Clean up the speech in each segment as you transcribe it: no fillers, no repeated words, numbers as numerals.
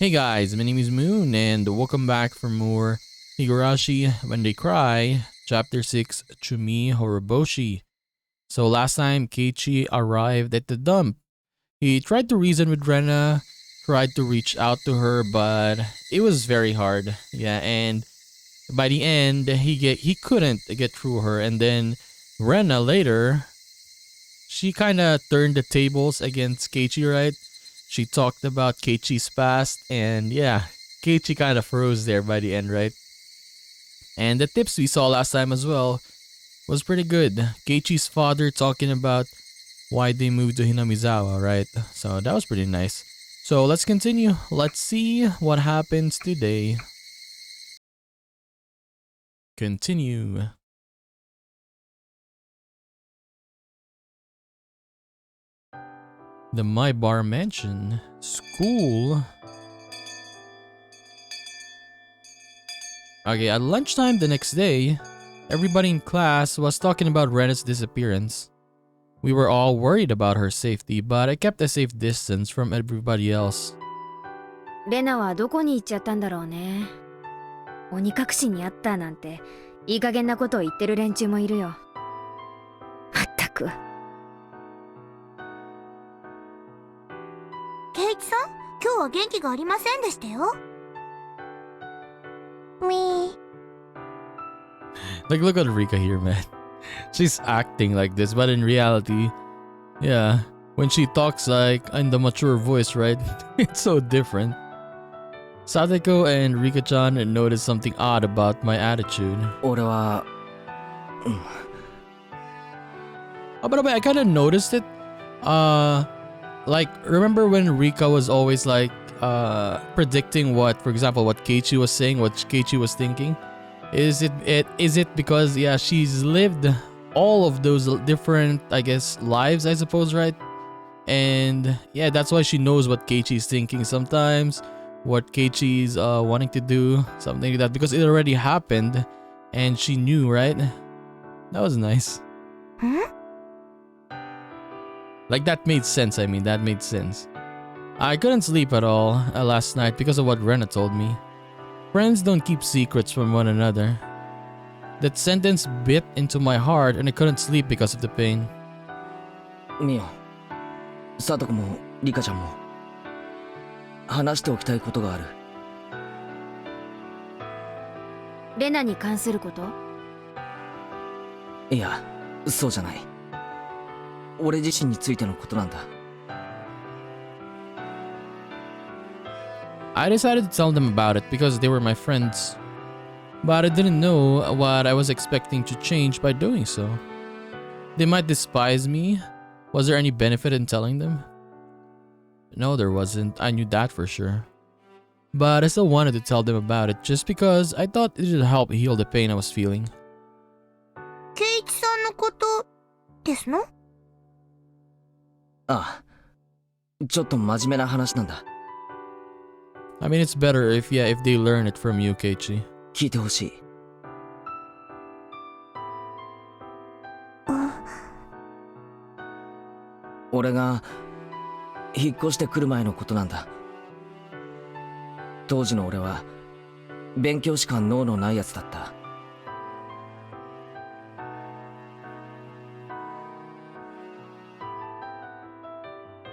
Hey guys, my name is Moon and welcome back for more Higurashi When They Cry, Chapter 6, Tsumihoroboshi. So last time Keiichi arrived at the dump. He tried to reason with Rena, tried to reach out to her, but it was very hard. Yeah, and by the end he couldn't get through her, and then Rena later, she kind of turned the tables against Keiichi, right? She talked about Keiichi's past, and yeah, Keiichi kind of froze there by the end, right? And the tips we saw last time as well was pretty good. Keiichi's father talking about why they moved to Hinamizawa, right? So that was pretty nice. So let's continue. Let's see what happens today. Continue. The My Bar Mansion. School. Okay, at lunchtime the next day, everybody in class was talking about Rena's disappearance. We were all worried about her safety, but I kept a safe distance from everybody else. レナはどこに行っちゃったんだろうね。鬼隠しにあったなんていい加減なことを言ってる連中もいるよ。まったく。ケイイチさん、今日は元気がありませんでしたよ。みー。 Like, look at Rika here, man. She's acting like this, but in reality, yeah, when she talks like in the mature voice, right? It's so different. Sadeko and Rika-chan noticed something odd about my attitude. 俺は Oh, by the way, I kind of noticed it. Like, remember when Rika was always like predicting what, for example, what Keiichi was saying, what Keiichi was thinking? Is it because, yeah, she's lived all of those different, I guess, lives, I suppose, right? And yeah, that's why she knows what Keiichi's thinking sometimes, what Keiichi's wanting to do, something like that, because it already happened and she knew, right? That was nice. Huh? Like, that made sense. I mean, that made sense. I couldn't sleep at all last night because of what Rena told me. Friends don't keep secrets from one another. That sentence bit into my heart and I couldn't sleep because of the pain. ミオ、サトコもリカちゃんも話しておきたいことがある。レナに関すること？いや、そうじゃない。俺自身についてのことなんだ。I decided to tell them about it because they were my friends. But I didn't know what I was expecting to change by doing so. They might despise me. Was there any benefit in telling them? No, there wasn't. I knew that for sure. But I still wanted to tell them about it just because I thought it would help heal the pain I was feeling. ケイイチさんのことですの？ああ、ちょっと真面目な話なんだ。I mean, it's better if they learn it from you, Keiichi. 聞いてほしい。俺が引っ越してくる前のことなんだ。当時の俺は勉強しか脳のないやつだった。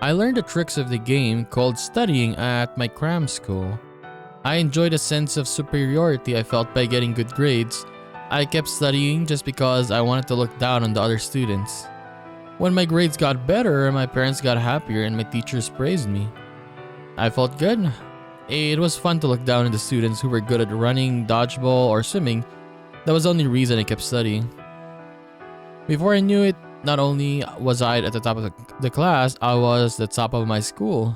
I learned the tricks of the game called studying at my cram school. I enjoyed a sense of superiority I felt by getting good grades. I kept studying just because I wanted to look down on the other students. When my grades got better, my parents got happier and my teachers praised me. I felt good. It was fun to look down on the students who were good at running, dodgeball, or swimming. That was the only reason I kept studying. Before I knew it, not only was I at the top of the class, I was the top of my school.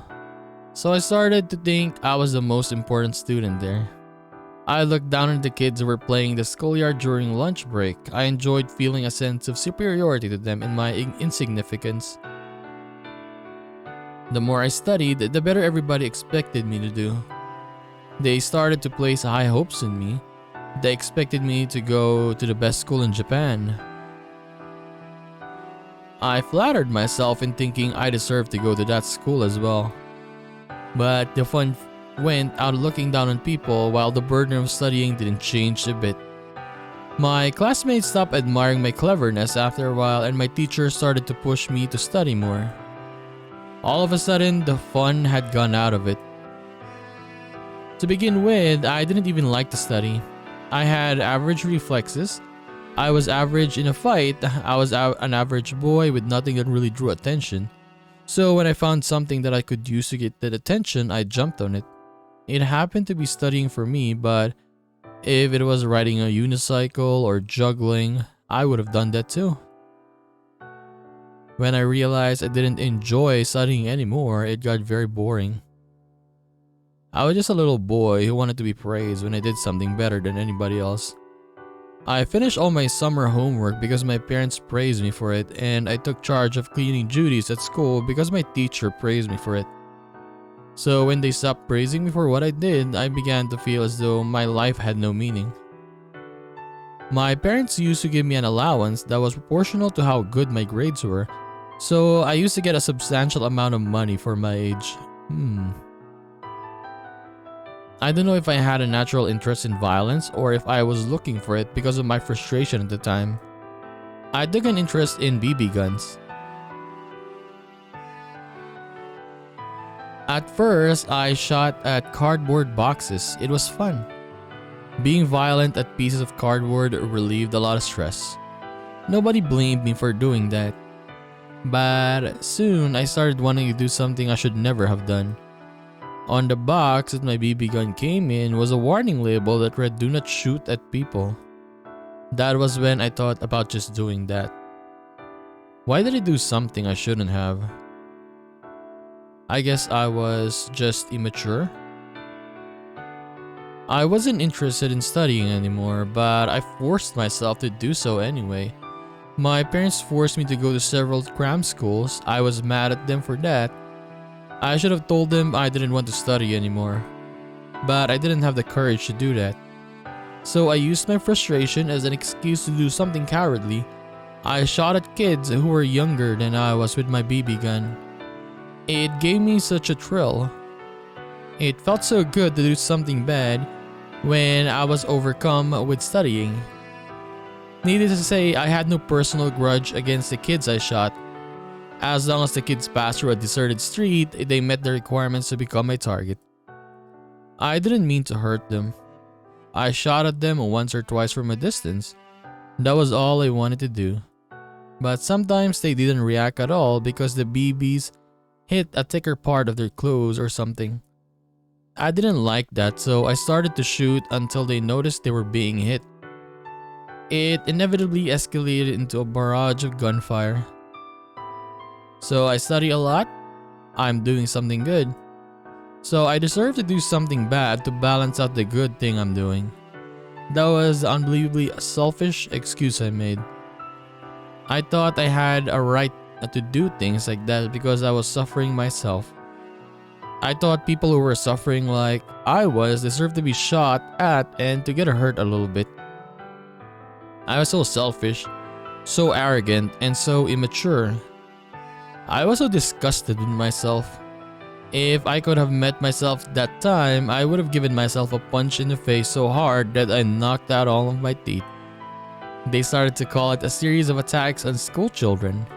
So I started to think I was the most important student there. I looked down at the kids who were playing the schoolyard during lunch break. I enjoyed feeling a sense of superiority to them in my insignificance. The more I studied, the better everybody expected me to do. They started to place high hopes in me. They expected me to go to the best school in Japan. I flattered myself in thinking I deserved to go to that school as well. But the fun went out looking down on people while the burden of studying didn't change a bit. My classmates stopped admiring my cleverness after a while, and my teacher started to push me to study more. All of a sudden, the fun had gone out of it. To begin with, I didn't even like to study. I had average reflexes. I was average in a fight. I was an average boy with nothing that really drew attention. So when I found something that I could use to get that attention, I jumped on it. It happened to be studying for me, but if it was riding a unicycle or juggling, I would have done that too. When I realized I didn't enjoy studying anymore, it got very boring. I was just a little boy who wanted to be praised when I did something better than anybody else. I finished all my summer homework because my parents praised me for it, and I took charge of cleaning duties at school because my teacher praised me for it. So when they stopped praising me for what I did, I began to feel as though my life had no meaning. My parents used to give me an allowance that was proportional to how good my grades were, so I used to get a substantial amount of money for my age. I don't know if I had a natural interest in violence or if I was looking for it because of my frustration at the time. I took an interest in BB guns. At first, I shot at cardboard boxes. It was fun. Being violent at pieces of cardboard relieved a lot of stress. Nobody blamed me for doing that. But soon, I started wanting to do something I should never have done. On the box that my BB gun came in was a warning label that read "Do not shoot at people." That was when I thought about just doing that. Why did I do something I shouldn't have? I guess I was just immature. I wasn't interested in studying anymore, but I forced myself to do so anyway. My parents forced me to go to several cram schools. I was mad at them for that. I should have told them I didn't want to study anymore, but I didn't have the courage to do that. So I used my frustration as an excuse to do something cowardly. I shot at kids who were younger than I was with my BB gun. It gave me such a thrill. It felt so good to do something bad when I was overcome with studying. Needless to say, I had no personal grudge against the kids I shot. As long as the kids passed through a deserted street, they met the requirements to become my target. I didn't mean to hurt them. I shot at them once or twice from a distance. That was all I wanted to do. But sometimes they didn't react at all because the BBs hit a thicker part of their clothes or something. I didn't like that, so I started to shoot until they noticed they were being hit. It inevitably escalated into a barrage of gunfire. So I study a lot. I'm doing something good. So I deserve to do something bad to balance out the good thing I'm doing. That was an unbelievably selfish excuse I made. I thought I had a right to do things like that because I was suffering myself. I thought people who were suffering like I was deserved to be shot at and to get hurt a little bit. I was so selfish, so arrogant, and so immature. I was so disgusted with myself. If I could have met myself that time, I would have given myself a punch in the face so hard that I knocked out all of my teeth. They started to call it a series of attacks on school children.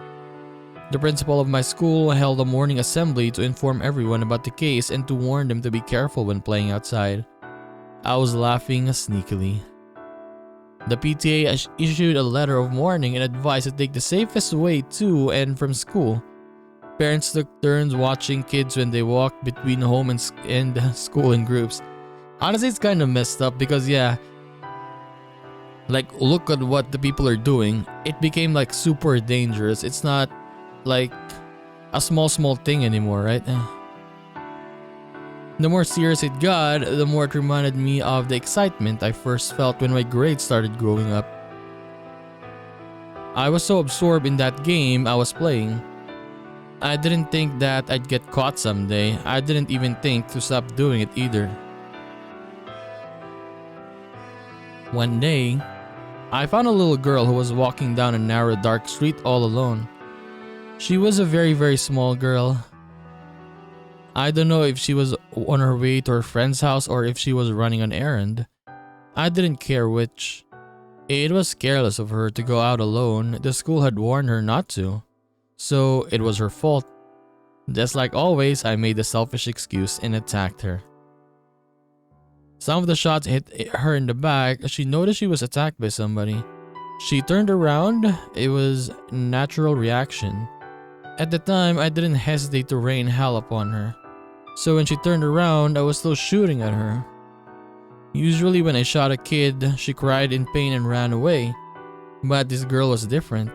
The principal of my school held a morning assembly to inform everyone about the case and to warn them to be careful when playing outside. I was laughing sneakily. The PTA issued a letter of warning and advised to take the safest way to and from school. Parents took turns watching kids when they walked between home and school in groups. Honestly, it's kind of messed up because like look at what the people are doing. It became like super dangerous. It's not like a small thing anymore, right? The more serious it got, the more it reminded me of the excitement I first felt when my grades started growing up. I was so absorbed in that game I was playing. I didn't think that I'd get caught someday. I didn't even think to stop doing it either. One day, I found a little girl who was walking down a narrow dark street all alone. She was a very small girl. I don't know if she was on her way to her friend's house or if she was running an errand. I didn't care which. It was careless of her to go out alone. The school had warned her not to. So it was her fault. Just like always, I made a selfish excuse and attacked her. Some of the shots hit her in the back. She noticed she was attacked by somebody. She turned around. It was a natural reaction. At the time, I didn't hesitate to rain hell upon her. So when she turned around, I was still shooting at her. Usually when I shot a kid, she cried in pain and ran away. But this girl was different.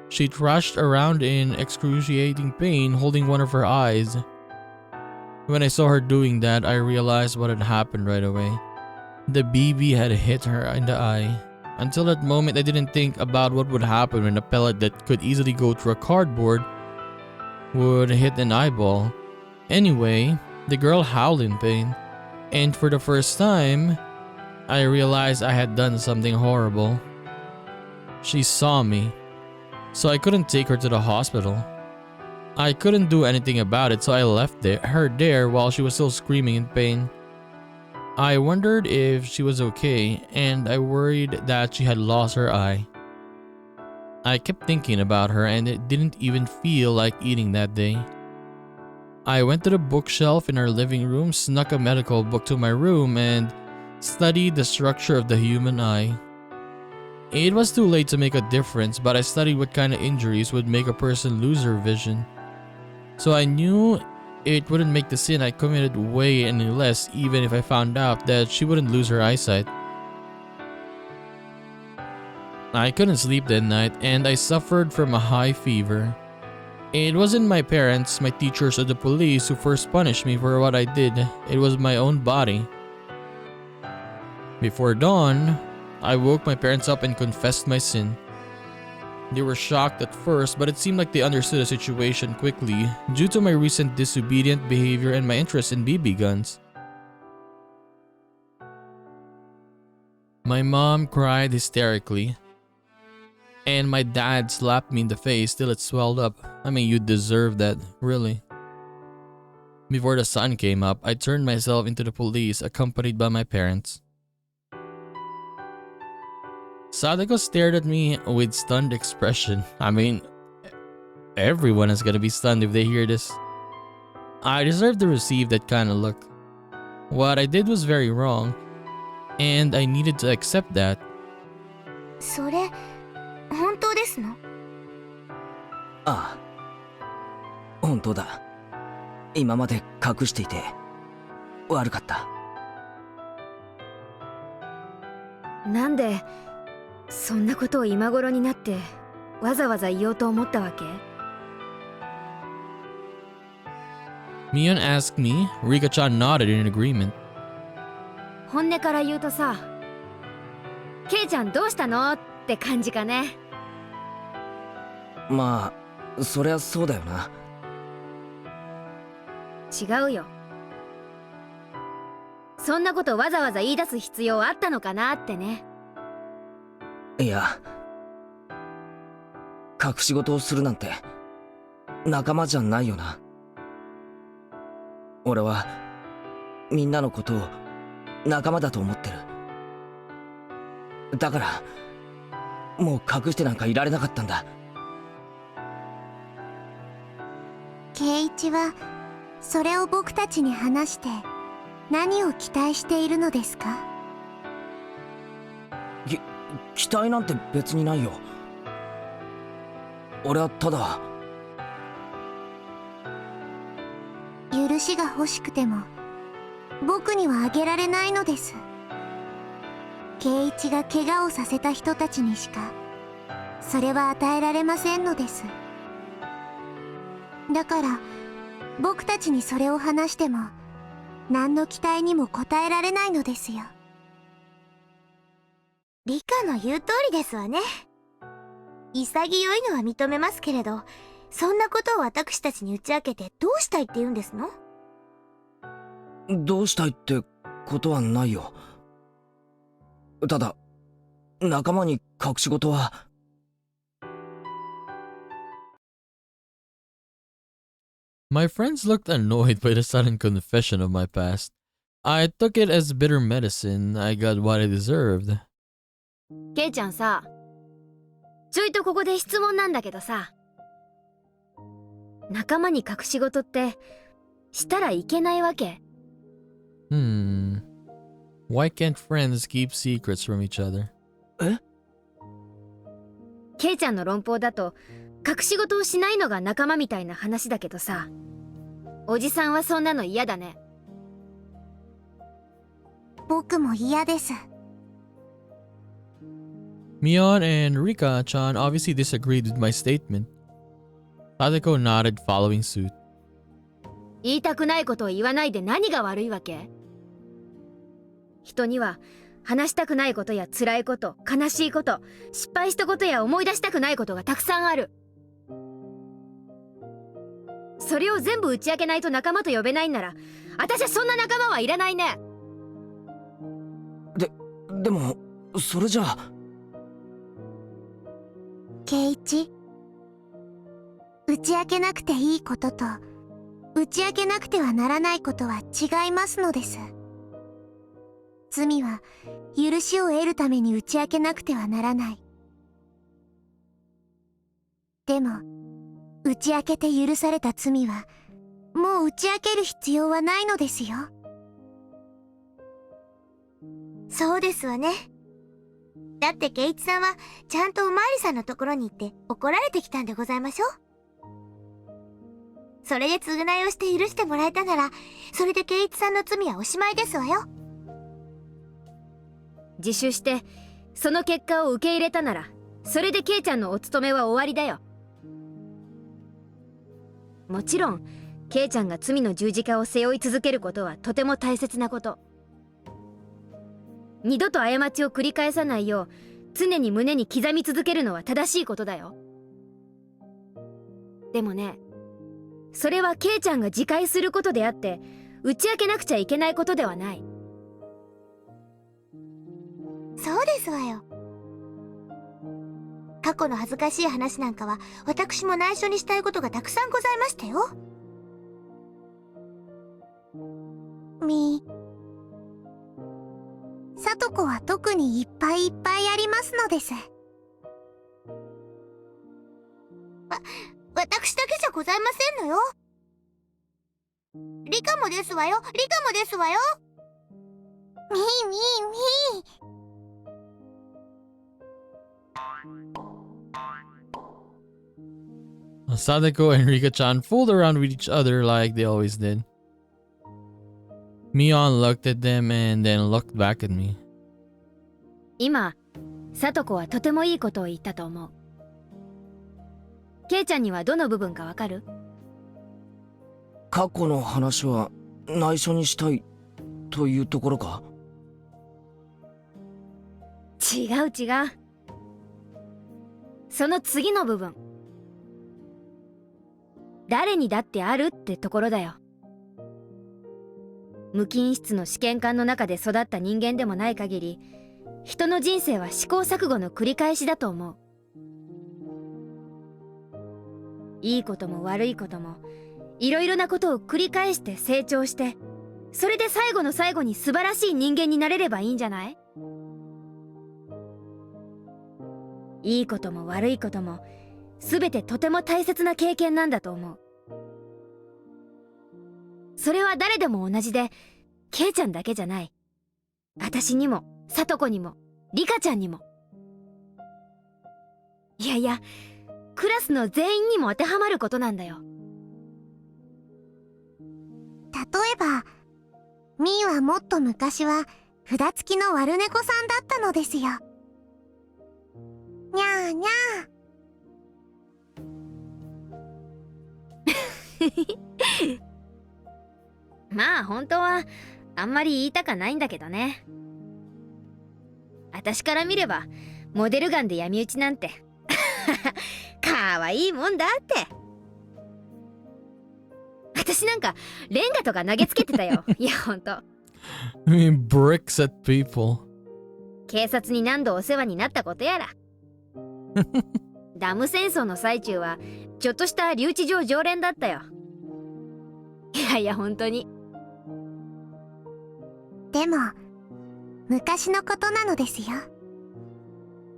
She thrashed around in excruciating pain, holding one of her eyes. When I saw her doing that, I realized what had happened right away. The BB had hit her in the eye. Until that moment, I didn't think about what would happen when a pellet that could easily go through a cardboard would hit an eyeball. Anyway, the girl howled in pain. And for the first time, I realized I had done something horrible. She saw me, so I couldn't take her to the hospital. I couldn't do anything about it, so I left her there while she was still screaming in pain. I wondered if she was okay, and I worried that she had lost her eye. I kept thinking about her, and it didn't even feel like eating that day. I went to the bookshelf in our living room, snuck a medical book to my room, and studied the structure of the human eye. It was too late to make a difference, but I studied what kind of injuries would make a person lose her vision. So I knew it wouldn't make the sin I committed weigh any less even if I found out that she wouldn't lose her eyesight. I couldn't sleep that night and I suffered from a high fever. It wasn't my parents, my teachers, or the police who first punished me for what I did. It was my own body. Before dawn, I woke my parents up and confessed my sin. They were shocked at first, but it seemed like they understood the situation quickly due to my recent disobedient behavior and my interest in BB guns. My mom cried hysterically, and my dad slapped me in the face till it swelled up. I mean, you deserve that, really. Before the sun came up, I turned myself into the police accompanied by my parents. Sadako stared at me with stunned expression. I mean, everyone is gonna be stunned if they hear this. I deserve to receive that kind of look. What I did was very wrong, and I needed to accept that. それ本当ですの？ああ、本当だ。今まで隠していて悪かった。なんでそんなことを今頃になってわざわざ言おうと思ったわけ？ Mion asked me. Rika-chan nodded in agreement. 本音から言うとさ、ケイちゃんどうしたのって感じかね。まあ、そりゃそうだよな。違うよ。そんなことわざわざ言い出す必要あったのかなってね。いや、隠し事をするなんて仲間じゃないよな。俺はみんなのことを仲間だと思ってる。だからもう隠してなんかいられなかったんだ。圭一はそれを僕たちに話して何を期待しているのですか？期待なんて別にないよ。俺はただ許しが欲しくても僕にはあげられないのです。圭一が怪我をさせた人たちにしかそれは与えられませんのです。だから僕たちにそれを話しても何の期待にも応えられないのですよ。リカの言う通りですわね。潔いのは認めますけれど、そんなことを私たちに打ち明けてどうしたいって言うんですの？どうしたいってことはないよ。ただ仲間に隠し事は。My friends looked annoyed by the sudden confession of my past. I took it as bitter medicine. I got what I deserved. ケイちゃんさ、ちょいとここで質問なんだけどさ、仲間に隠し事ってしたらいけないわけ？ Why can't friends keep secrets from each other? ケイちゃんの論法だと隠し事をしないのが仲間みたいな話だけどさ、おじさんはそんなの嫌だね。僕も嫌です。Mion and Rika-chan obviously disagreed with my statement. Sadako nodded, following suit. 言いたくないことを言わないで何が悪いわけ？人には話したくないことや辛いこと、悲しいこと、失敗したことや思い出したくないことがたくさんある。それを全部打ち明けないと仲間と呼べないんなら、私はそんな仲間はいらないね。でもそれじゃあ。ケイチ、打ち明けなくていいことと打ち明けなくてはならないことは違いますのです。罪は許しを得るために打ち明けなくてはならない。でも打ち明けて許された罪はもう打ち明ける必要はないのですよ。そうですわね。だってケイチさんはちゃんとおまわりさんのところに行って怒られてきたんでございましょう。それで償いをして許してもらえたなら、それでケイチさんの罪はおしまいですわよ。自首してその結果を受け入れたなら、それでケイちゃんのお務めは終わりだよ。もちろんケイちゃんが罪の十字架を背負い続けることはとても大切なこと。二度と過ちを繰り返さないよう常に胸に刻み続けるのは正しいことだよ。でもね、それはケイちゃんが自戒することであって打ち明けなくちゃいけないことではない。そうですわよ。過去の恥ずかしい話なんかは私も内緒にしたいことがたくさんございましたよ。さとこは特にいっぱいいっぱいありますのです。私だけじゃございませんのよ。リカもですわよ、リカもですわよ。みー。Sadako and Rika-chan fooled around with each other like they always did. Mion looked at them and then looked back at me. 今、さとこはとてもいいことを言ったと思う。ケイちゃんにはどの部分かわかる？過去の話は内緒にしたいというところか？違う。その次の部分。誰にだってあるってところだよ。無菌室の試験管の中で育った人間でもない限り、人の人生は試行錯誤の繰り返しだと思う。いいことも悪いこともいろいろなことを繰り返して成長して、それで最後の最後に素晴らしい人間になれればいいんじゃない？いいことも悪いことも全てとても大切な経験なんだと思う。それは誰でも同じで、ケイちゃんだけじゃない。私にもサトコにもリカちゃんにも。いや、クラスの全員にも当てはまることなんだよ。例えばみーはもっと昔は札付きの悪猫さんだったのですよ。にゃーにゃー。まあ本当はあんまり言いたかないんだけどね。私から見ればモデルガンで闇討ちなんてかわいいもんだって。私なんかレンガとか投げつけてたよ。いやほんと。I mean, bricks at people. 警察に何度お世話になったことやら。ダム戦争の最中はちょっとした留置場常連だったよ。いやいや本当に。でも昔のことなのですよ。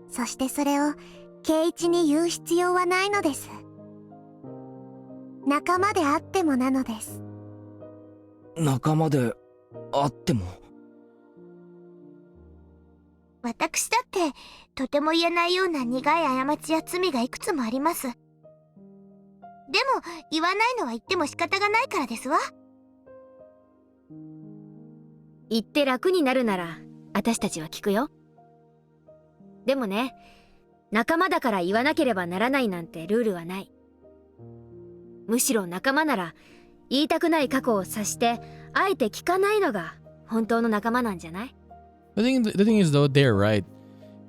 そしてそれを圭一に言う必要はないのです。仲間であってもなのです。仲間であっても。私だってとても言えないような苦い過ちや罪がいくつもあります。でも言わないのは言っても仕方がないからですわ。言って楽になるなら私たちは聞くよ。でもね、仲間だから言わなければならないなんてルールはない。むしろ仲間なら言いたくない過去を察してあえて聞かないのが本当の仲間なんじゃない？ The thing is though, they're right.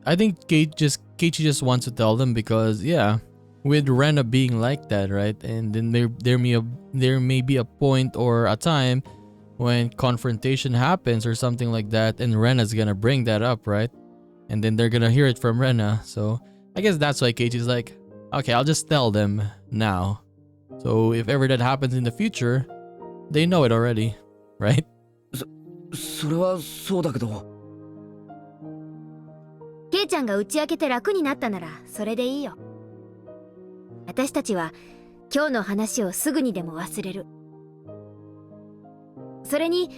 I think Keiichi just wants to tell them because yeah, with Rena being like that, right? And then there may be a point or a time when confrontation happens or something like that, and Rena's gonna bring that up, right? And then they're gonna hear it from Rena. So I guess that's why Keiichi's like, okay, I'll just tell them now. So if ever that happens in the future, they know it already, right? それはそうだけど。ケイちゃんが打ち明けて楽になったならそれでいいよ。私たちは今日の話をすぐにでも忘れる。それに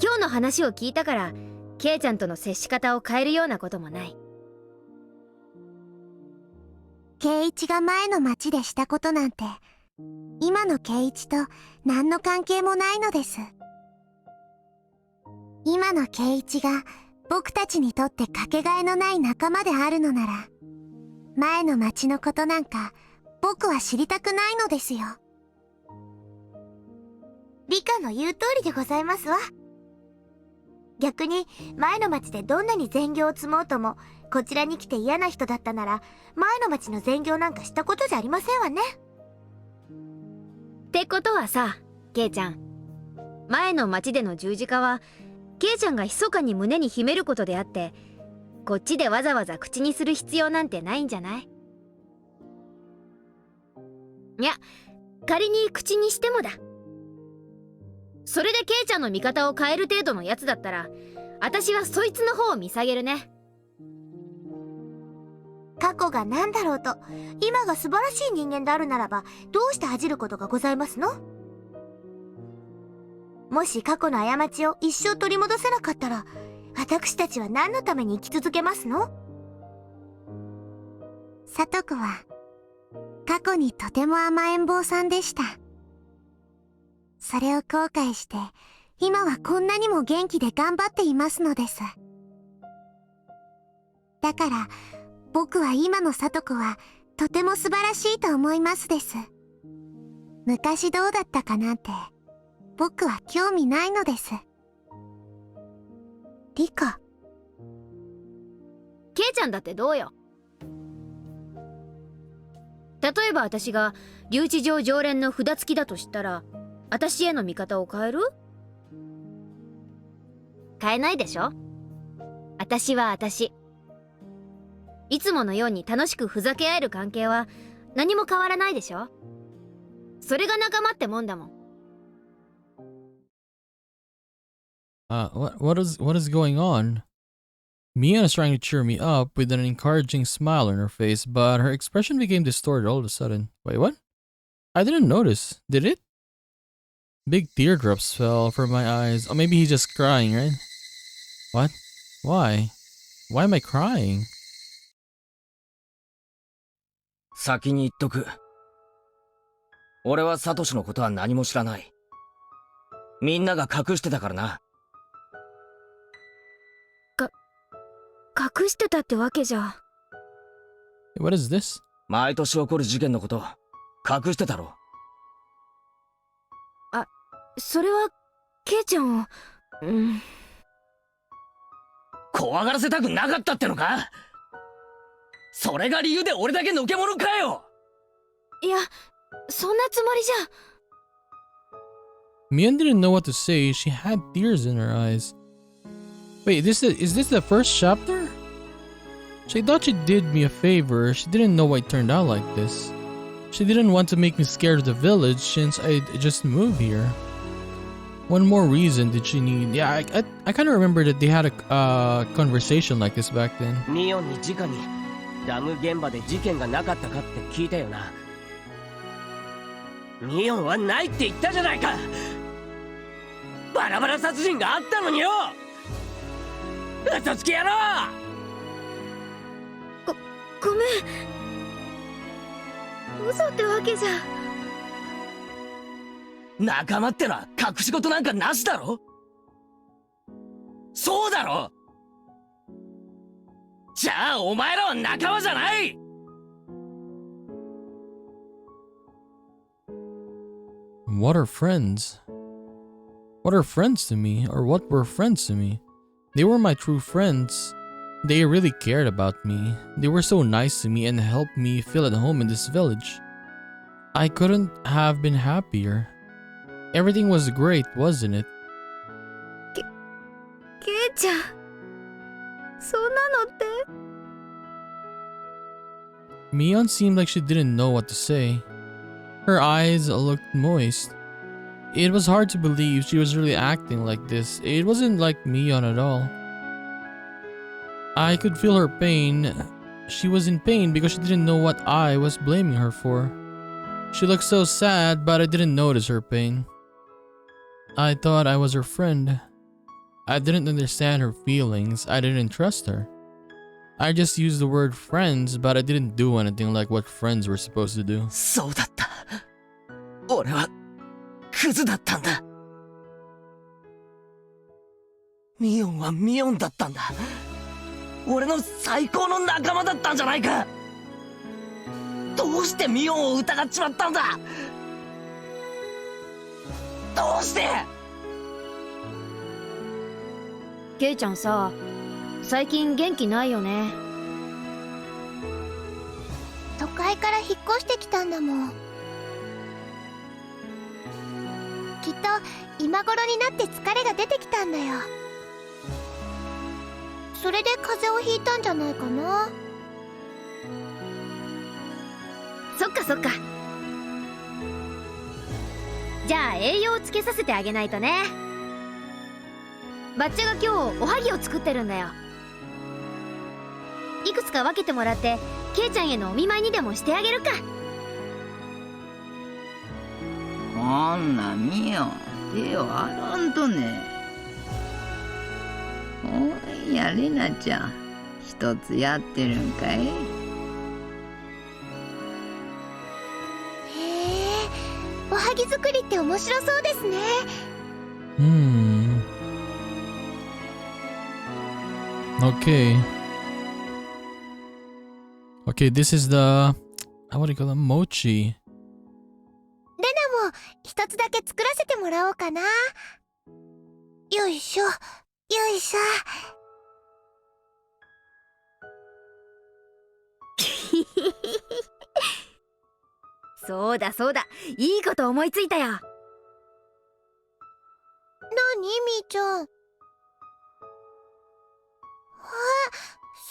今日の話を聞いたからケイちゃんとの接し方を変えるようなこともない。圭一が前の町でしたことなんて今の圭一と何の関係もないのです。今の圭一が僕たちにとってかけがえのない仲間であるのなら、前の町のことなんか僕は知りたくないのですよ。理科の言う通りでございますわ。逆に前の町でどんなに善行を積もうともこちらに来て嫌な人だったなら前の町の善行なんかしたことじゃありませんわね。ってことはさ、ケイちゃん、前の町での十字架はケイちゃんが密かに胸に秘めることであって、こっちでわざわざ口にする必要なんてないんじゃない？いや、仮に口にしてもだ。それでケイちゃんの見方を変える程度のやつだったら、私はそいつの方を見下げるね。過去が何だろうと今が素晴らしい人間であるならばどうして恥じることがございますの？もし過去の過ちを一生取り戻せなかったら私たちは何のために生き続けますの？聡子は過去にとても甘えん坊さんでした。それを後悔して今はこんなにも元気で頑張っていますのです。だから僕は今の聡子はとても素晴らしいと思いますです。昔どうだったかなんて僕は興味ないのです。理科、ケイちゃんだってどうよ。例えば私が留置場常連の札付きだとしたら、私への見方を変える？変えないでしょ。私は私。いつものように楽しくふざけ合える関係は何も変わらないでしょ。それが仲間ってもんだもん。What is going on? Mia is trying to cheer me up with an encouraging smile on her face, but her expression became distorted all of a sudden. Wait, what? I didn't notice. Did it? Big teardrops fell from my eyes. Oh, maybe he's just crying, right? What? Why? Why am I crying? 先に言っとく。俺はサトシのことは何も知らない。みんなが隠してたからな。隠してたってわけじゃ。What is this? 毎年起こる事件のこと隠してたろ。それはケイちゃんを怖がらせたくなかったってのか？それが理由で俺だけのけ者かよ。いや、そんなつもりじゃ。Mia didn't know what to say. She had tears in her eyes. Wait, is this the first chapter? She thought she did me a favor. She didn't know why it turned out like this. She didn't want to make me scared of the village since I just moved here. What more reason did she need? Yeah, I kind of remember that they had a conversation like this back then. ミオンに直にダム現場で事件がなかったかって聞いたよな。ミオンはないって言ったじゃないか。バラバラ殺人があったのによ。嘘つき野郎。ごめん。嘘ってわけじゃ。仲間ってのは隠し事なんかなしだろ。そうだろ。じゃあお前らは仲間じゃない。What are friends? What are friends to me? Or what were friends to me? They were my true friends. They really cared about me. They were so nice to me and helped me feel at home in this village. I couldn't have been happier. Everything was great, wasn't it? ケイちゃん、そんなのって。Mion seemed like she didn't know what to say. Her eyes looked moist. It was hard to believe she was really acting like this. It wasn't like Mion at all. I could feel her pain. She was in pain because she didn't know what I was blaming her for. She looked so sad, but I didn't notice her pain. I thought I was her friend. I didn't understand her feelings. I didn't trust her. I just used the word friends, but I didn't do anything like what friends were supposed to do. そうだった。俺はクズだったんだ。ミオンはミオンだったんだ。俺の最高の仲間だったんじゃないか。どうしてミオンを疑っちまったんだ。どうして。ケイちゃんさ、最近元気ないよね。都会から引っ越してきたんだもん。きっと今頃になって疲れが出てきたんだよ。それで風邪をひいたんじゃないかな。そっかそっか。じゃあ栄養をつけさせてあげないとね。バッチャが今日おはぎを作ってるんだよ。いくつか分けてもらってケイちゃんへのお見舞いにでもしてあげるか。こんなミオン手を洗んとね。おいやレナちゃん、一つやってるんかい。へえ、おはぎ作りって面白そうですね。Okay. Okay, this is the... what do you call it? Mochi. レナも一つだけ作らせてもらおうかな。よいしょ、よいしょ。そうだそうだ、いいこと思いついたよ。なにみーちゃん。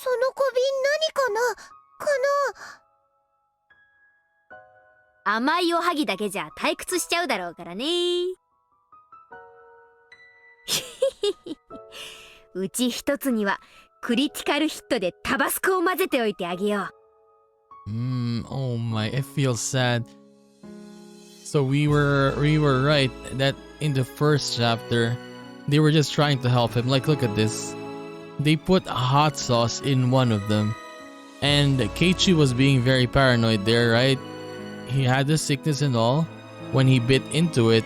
その小瓶何かな甘いおはぎだけじゃ退屈しちゃうだろうからね。うち一つにはクリティカルヒットでタバスコを混ぜておいてあげよう。Oh my, it feels sad. So we were right that in the first chapter, they were just trying to help him. Like, look at this. They put hot sauce in one of them. And Keiichi was being very paranoid there, right? He had the sickness and all. When he bit into it,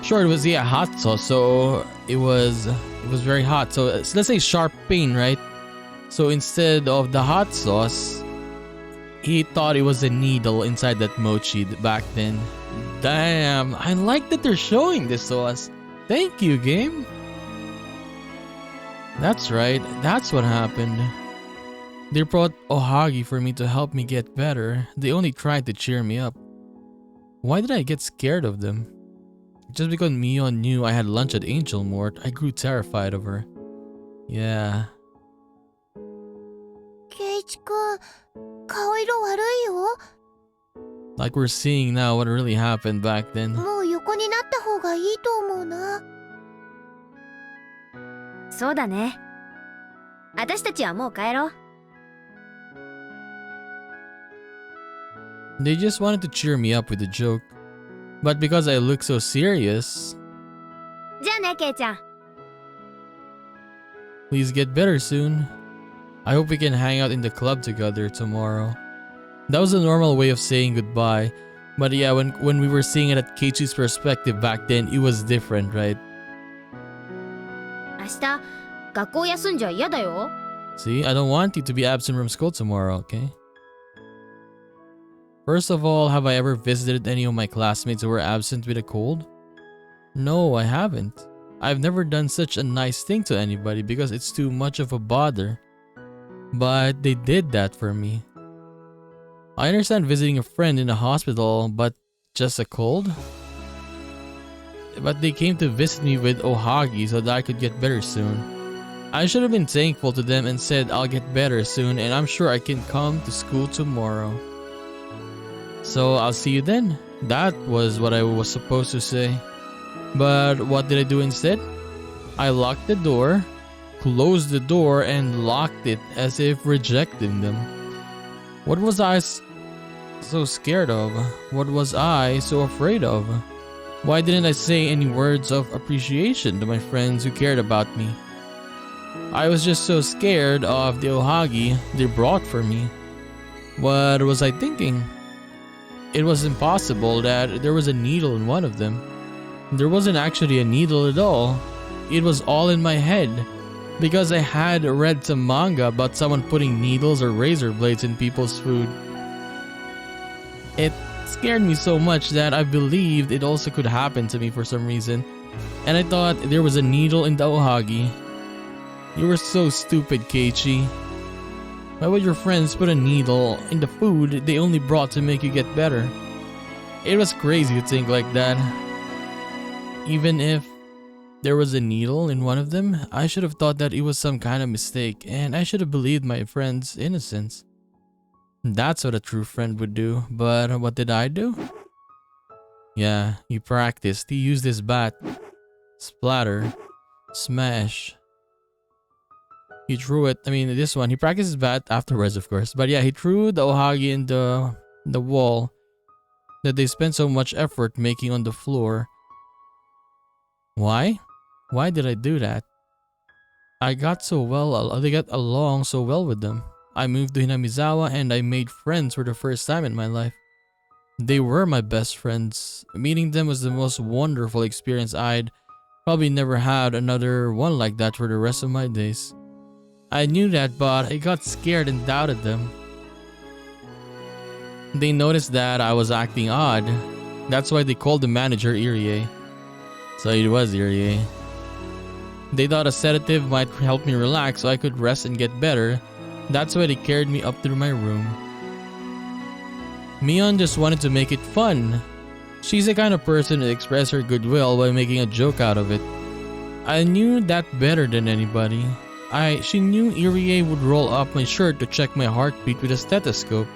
sure, it was, yeah, hot sauce. So it was very hot. So let's say sharp pain, right? So instead of the hot sauce, he thought it was a needle inside that mochi back then. Damn, I like that they're showing this to us. Thank you, game. That's right, that's what happened. They brought ohagi for me to help me get better. They only tried to cheer me up. Why did I get scared of them? Just because Mion knew I had lunch at Angel Mort, I grew terrified of her. Yeah. ケイチくん、顔色悪いよ。 Like we're seeing now what really happened back then. もうよ横になった方がいいと思うな。そうだね。私たちはもう帰ろう。They just wanted to cheer me up with a joke. But because I look so serious, じゃあね、ケイちゃん。 please get better soon. I hope we can hang out in the club together tomorrow. That was a normal way of saying goodbye. But yeah, when we were seeing it at Keiichi's perspective back then, it was different, right? 明日、学校休んじゃ嫌だよ。See, I don't want you to be absent from school tomorrow, okay? First of all, have I ever visited any of my classmates who were absent with a cold? No, I haven't. I've never done such a nice thing to anybody because it's too much of a bother. But they did that for me. I understand visiting a friend in a hospital, but just a cold? But they came to visit me with ohagi so that I could get better soon. I should have been thankful to them and said I'll get better soon and I'm sure I can come to school tomorrow. So I'll see you then. That was what I was supposed to say. But what did I do instead? I locked the door, closed the door, and locked it as if rejecting them. What was I so scared of? What was I so afraid of? Why didn't I say any words of appreciation to my friends who cared about me? I was just so scared of the ohagi they brought for me. What was I thinking? It was impossible that there was a needle in one of them. There wasn't actually a needle at all. It was all in my head. Because I had read some manga about someone putting needles or razor blades in people's food. It scared me so much that I believed it also could happen to me for some reason. And I thought there was a needle in the ohagi. You were so stupid, Keiichi. Why would your friends put a needle in the food they only brought to make you get better? It was crazy to think like that. Even if there was a needle in one of them, I should have thought that it was some kind of mistake and I should have believed my friend's innocence. That's what a true friend would do, but what did I do? Yeah, he practiced. He used his bat. Splatter. Smash. He threw it. I mean, this one. He practiced his bat afterwards, of course. But yeah, he threw the ohagi in the wall that they spent so much effort making on the floor. Why? Why did I do that? They got along so well with them. I moved to Hinamizawa and I made friends for the first time in my life. They were my best friends. Meeting them was the most wonderful experience. I'd probably never had another one like that for the rest of my days. I knew that, but I got scared and doubted them. They noticed that I was acting odd. That's why they called the manager Irie. So it was Irie. They thought a sedative might help me relax so I could rest and get better. That's why they carried me up through my room. Mion just wanted to make it fun. She's the kind of person to express her goodwill by making a joke out of it. I knew that better than anybody. She knew Irie would roll up my shirt to check my heartbeat with a stethoscope.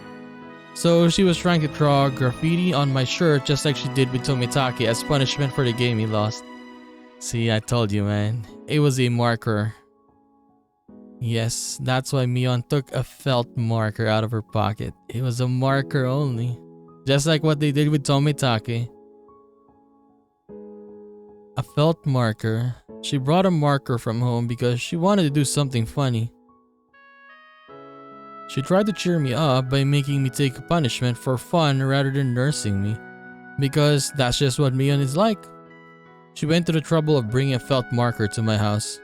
So she was trying to draw graffiti on my shirt just like she did with Tomitake as punishment for the game he lost. See, I told you, man. It was a marker. Yes, that's why Mion took a felt marker out of her pocket. It was a marker only. Just like what they did with Tomitake. A felt marker. She brought a marker from home because she wanted to do something funny. She tried to cheer me up by making me take a punishment for fun rather than nursing me. Because that's just what Mion is like. She went to the trouble of bringing a felt marker to my house.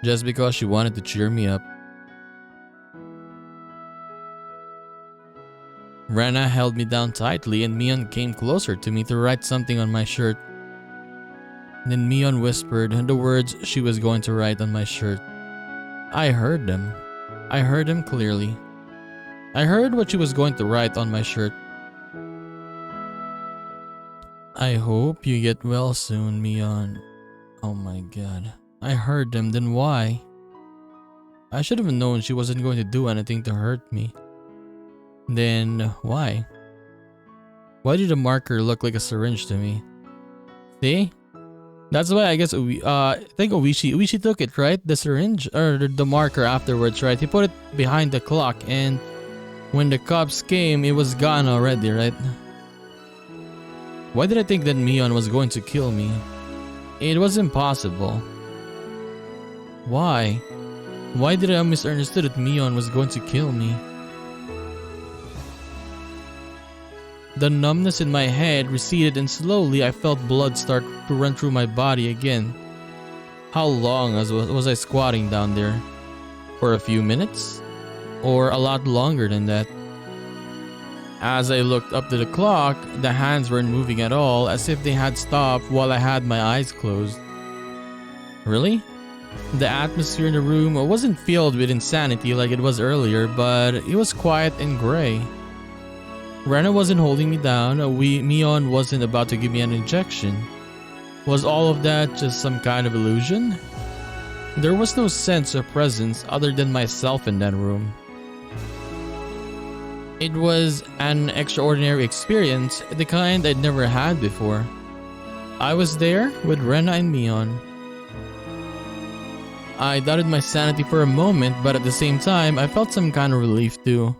Just because she wanted to cheer me up. Rena held me down tightly and Mion came closer to me to write something on my shirt. Then Mion whispered the words she was going to write on my shirt. I heard them. I heard them clearly. I heard what she was going to write on my shirt. I hope you get well soon, Mion. Oh my god. I heard them, then why? I should have known she wasn't going to do anything to hurt me. Then why? Why did the marker look like a syringe to me? See? That's why I guess I think Oishi took it, right? The syringe or the marker afterwards, right? He put it behind the clock, and when the cops came, it was gone already, right? Why did I think that Mion was going to kill me? It was impossible. Why? Why did I misunderstood that Mion was going to kill me? The numbness in my head receded, and slowly I felt blood start to run through my body again. How long was I squatting down there? For a few minutes? Or a lot longer than that? As I looked up to the clock, the hands weren't moving at all, as if they had stopped while I had my eyes closed. Really? The atmosphere in the room wasn't filled with insanity like it was earlier, but it was quiet and gray. Rena wasn't holding me down. Mion wasn't about to give me an injection. Was all of that just some kind of illusion? There was no sense of presence other than myself in that room. It was an extraordinary experience, the kind I'd never had before. I was there with Rena and Mion. I doubted my sanity for a moment, but at the same time, I felt some kind of relief too.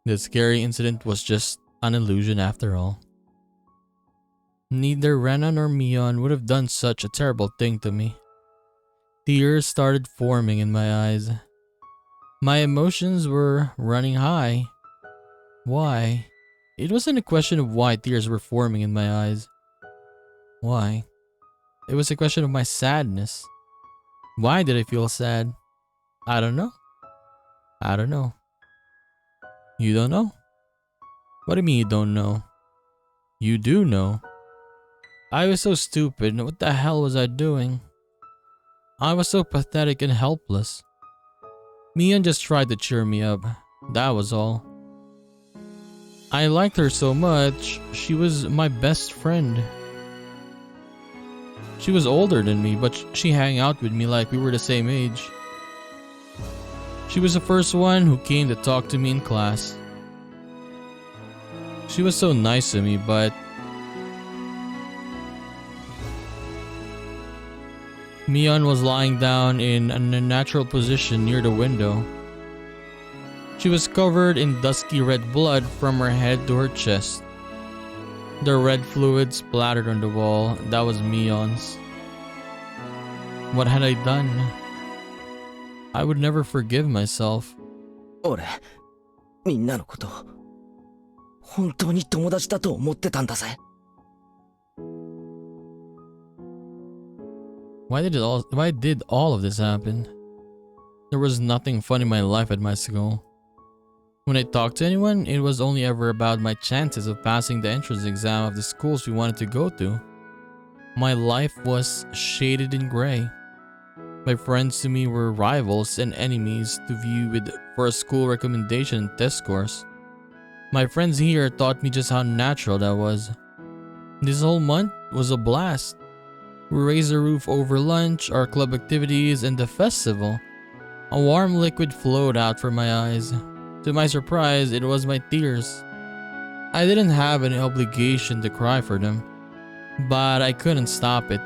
The scary incident was just an illusion after all. Neither Rena nor Mion would have done such a terrible thing to me. Tears started forming in my eyes. My emotions were running high. Why? It wasn't a question of why tears were forming in my eyes. Why? It was a question of my sadness. Why did I feel sad? I don't know. I don't know. You don't know? What do you mean you don't know? You do know. I was so stupid. What the hell was I doing? I was so pathetic and helpless. Mion just tried to cheer me up. That was all. I liked her so much. She was my best friend. She was older than me, but she hung out with me like we were the same age. She was the first one who came to talk to me in class. She was so nice to me, but Mion was lying down in an unnatural position near the window. She was covered in dusky red blood from her head to her chest. The red fluid splattered on the wall. That was Mion's. What had I done? I would never forgive myself. 俺、みんなのこと、本当に友達だと思ってたんだぜ。Why did all of this happen? There was nothing fun in my life at my school. When I talked to anyone, it was only ever about my chances of passing the entrance exam of the schools we wanted to go to. My life was shaded in gray. My friends to me were rivals and enemies to view with for a school recommendation and test scores. My friends here taught me just how natural that was. This whole month was a blast. We raised the roof over lunch, our club activities, and the festival. A warm liquid flowed out from my eyes. To my surprise, it was my tears. I didn't have any obligation to cry for them, but I couldn't stop it.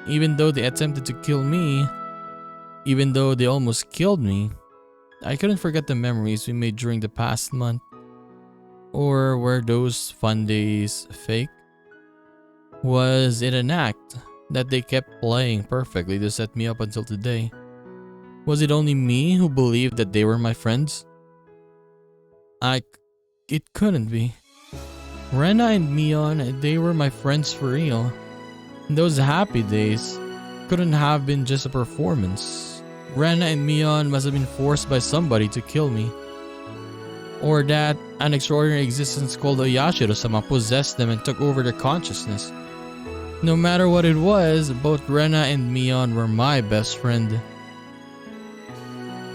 Even though they attempted to kill me, even though they almost killed me, I couldn't forget the memories we made during the past month. Or were those fun days fake? Was it an act that they kept playing perfectly to set me up until today? Was it only me who believed that they were my friends? It couldn't be. Rena and Mion, they were my friends for real. Those happy days couldn't have been just a performance. Rena and Mion must have been forced by somebody to kill me. Or that an extraordinary existence called Oyashiro-sama possessed them and took over their consciousness. No matter what it was, both Rena and Mion were my best friend.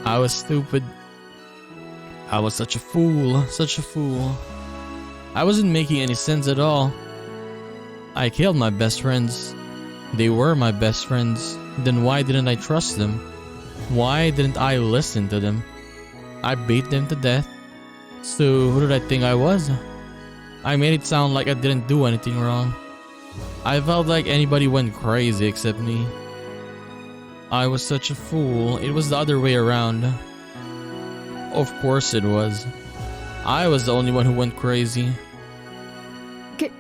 I was stupid. I was such a fool, such a fool. I wasn't making any sense at all. I killed my best friends. They were my best friends. Then why didn't I trust them? Why didn't I listen to them? I beat them to death. So who did I think I was? I made it sound like I didn't do anything wrong. I felt like anybody went crazy except me. I was such a fool. It was the other way around. Of course it was. I was the only one who went crazy. ケ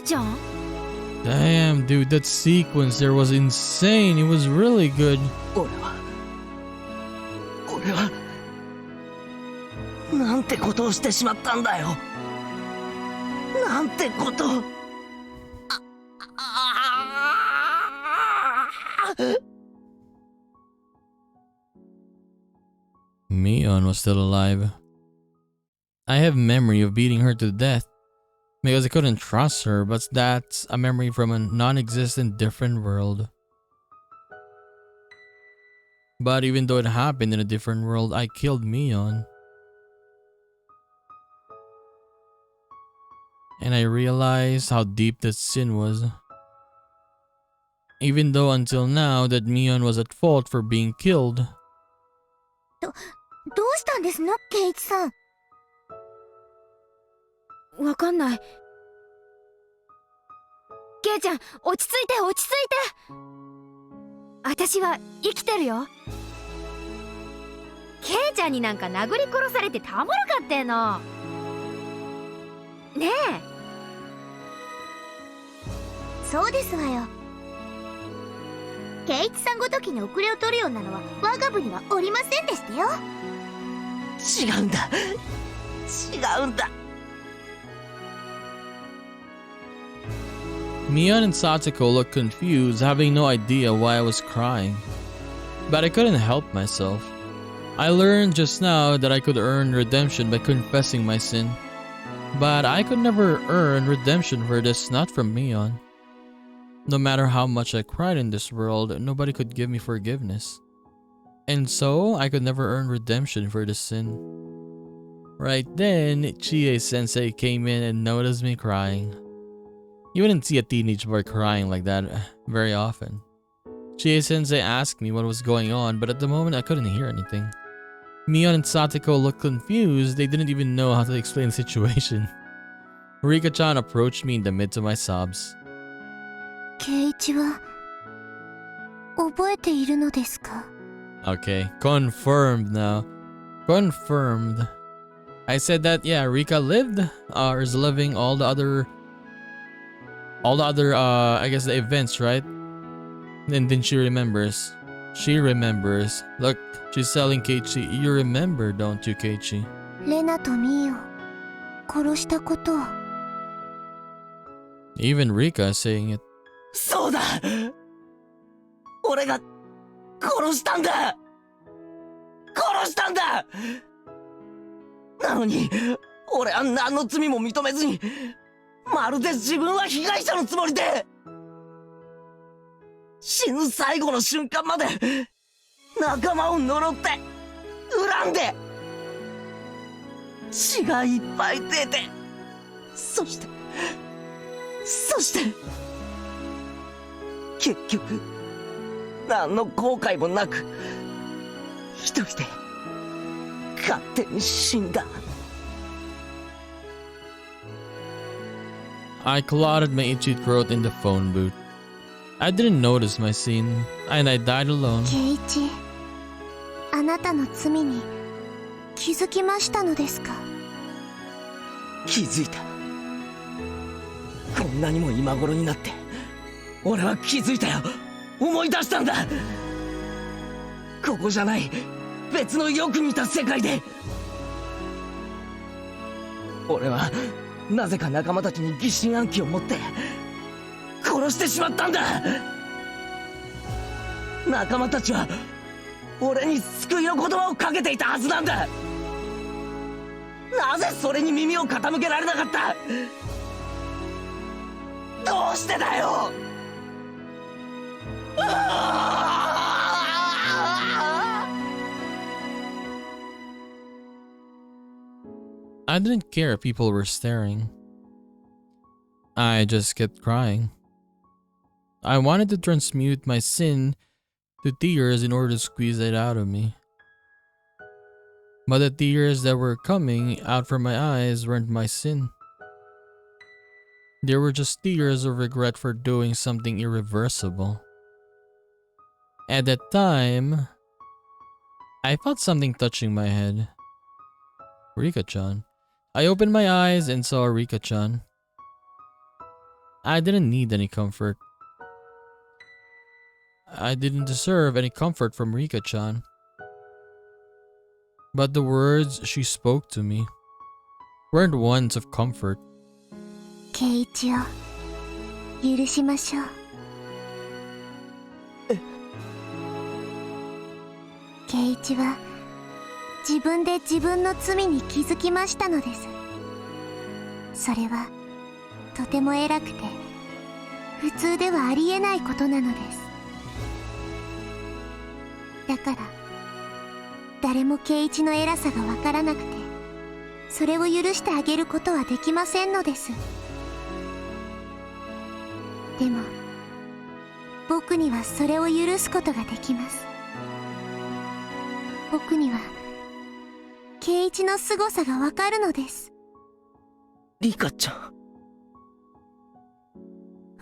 イちゃん Damn, dude, that sequence there was insane. It was really good. 俺はなんてことをしてしまったんだよ。なんてこと。Mion was still alive. I have memory of beating her to death because I couldn't trust her, but that's a memory from a non-existent different world. But even though it happened in a different world, I killed Mion. And I realized how deep that sin was. Even though until now that Mion was at fault for being killed. どうしたんですのケイイチさん。わかんない。ケイちゃん、落ち着いて落ち着いて。私は生きてるよ。ケイちゃんになんか殴り殺されてたまらかっての。ねえ。そうですわよ。ケイイチさんごときに遅れを取るようなのは我が部にはおりませんでしたよ。違うんだ。違うんだ。Mion and Satoko looked confused, having no idea why I was crying. But I couldn't help myself. I learned just now that I could earn redemption by confessing my sin. But I could never earn redemption for this, not from Mion. No matter how much I cried in this world, nobody could give me forgiveness. And so, I could never earn redemption for this sin. Right then, Chie-sensei came in and noticed me crying. You wouldn't see a teenage boy crying like that very often. Chie-sensei asked me what was going on, but at the moment I couldn't hear anything. Mion and Satoko looked confused. They didn't even know how to explain the situation. Rika-chan approached me in the midst of my sobs. ケイイチは覚えているのですか？ Okay, confirmed now. Confirmed. I said that, yeah, Rika lived, or is living all the other, I guess the events, right? And then she remembers. She remembers. Look, she's telling Keiichi, you remember, don't you, Keiichi? レナとミオ殺したことを。 Even Rika is saying it. そうだ。俺が殺したんだ。殺したんだ。なのに俺は何の罪も認めずに、まるで自分は被害者のつもりで、死ぬ最後の瞬間まで仲間を呪って恨んで、血がいっぱい出て、そして結局何の後悔もなく一人で勝手に死んだ。I clotted my itchy throat in the phone booth. I didn't notice my scene, and I died alone. ケイイチ、あなたの罪に気づきましたのですか？気づいた。こんなにも今頃になって俺は気づいたよ。思い出したんだ。ここじゃない別のよく似た世界で俺はなぜか仲間たちに疑心暗鬼を持って殺してしまったんだ。仲間たちは俺に救いの言葉をかけていたはずなんだ。なぜそれに耳を傾けられなかった。どうしてだよ。I didn't care if people were staring. I just kept crying. I wanted to transmute my sin to tears in order to squeeze it out of me. But the tears that were coming out from my eyes weren't my sin. They were just tears of regret for doing something irreversible. At that time, I felt something touching my head. Rika-chan. I opened my eyes and saw Rika-chan. I didn't need any comfort. I didn't deserve any comfort from Rika-chan. But the words she spoke to me weren't ones of comfort. 圭一を許しましょう。圭一は自分で自分の罪に気づきましたのです。それはとても偉くて普通ではありえないことなのです。だから誰も圭一の偉さがわからなくてそれを許してあげることはできませんのです。でも僕にはそれを許すことができます。僕には圭一の凄さがわかるのです。リカちゃん。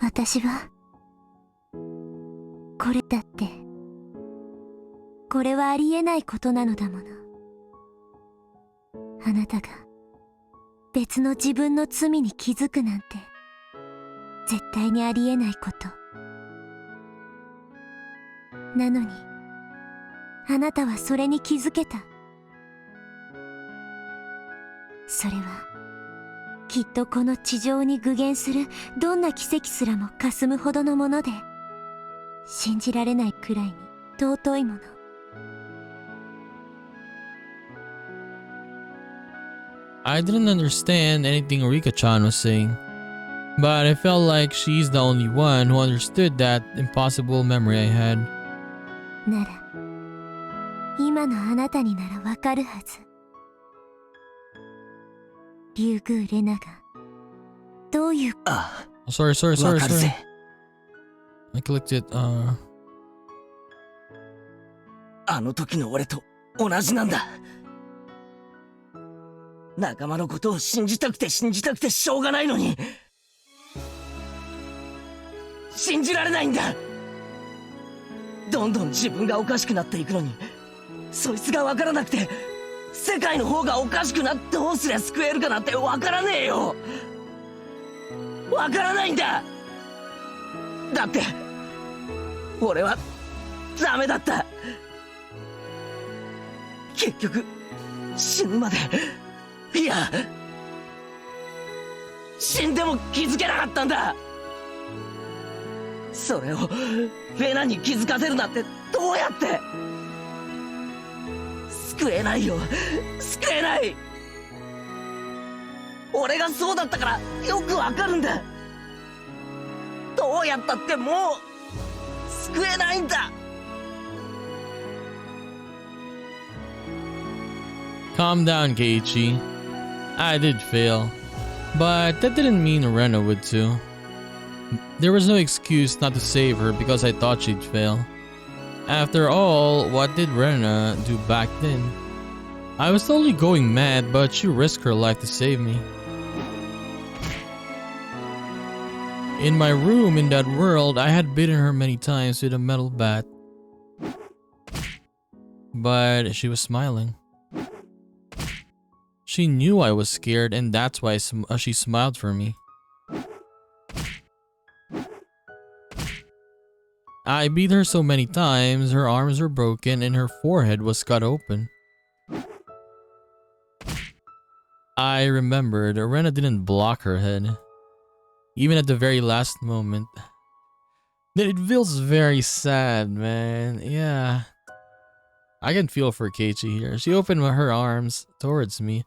私はこれだってこれはありえないことなのだもの。あなたが別の自分の罪に気づくなんて絶対にありえないこと。なのにあなたはそれに気づけた。それはきっとこの地上に具現するどんな奇跡すらも霞むほどのもので信じられないくらいに尊いもの。I didn't understand anything Rika-chan was saying, but I felt like she's the only one who understood that impossible memory I had. なら今のあなたにならわかるはず。リュウグウレナがどういう。ああ、 Sorry. わかるぜ。I clicked it. あの時の俺と同じなんだ。仲間のことを信じたくてしょうがないのに信じられないんだ。どんどん自分がおかしくなっていくのにそいつが分からなくて世界の方がおかしくなってどうすりゃ救えるかなんて分からねえよ。分からないんだ。だって俺はダメだった。結局死ぬまで、いや死んでも気づけなかったんだ。それをレナに気づかせるなんてどうやって。救えないよ、救えない。俺がそうだったからよくわかるんだ。どうやったってもう救えないんだ。Calm down, Keiichi. I did fail, but that didn't mean Rena would too. There was no excuse not to save her because I thought she'd fail. After all, what did Rena do back then? I was totally going mad, but she risked her life to save me. In my room in that world, I had bitten her many times with a metal bat. But she was smiling. She knew I was scared, and that's why she smiled for me. I beat her so many times, her arms were broken and her forehead was cut open. I remembered Rena didn't block her head, even at the very last moment. It feels very sad, man. Yeah. I can feel for Keiichi here. She opened her arms towards me,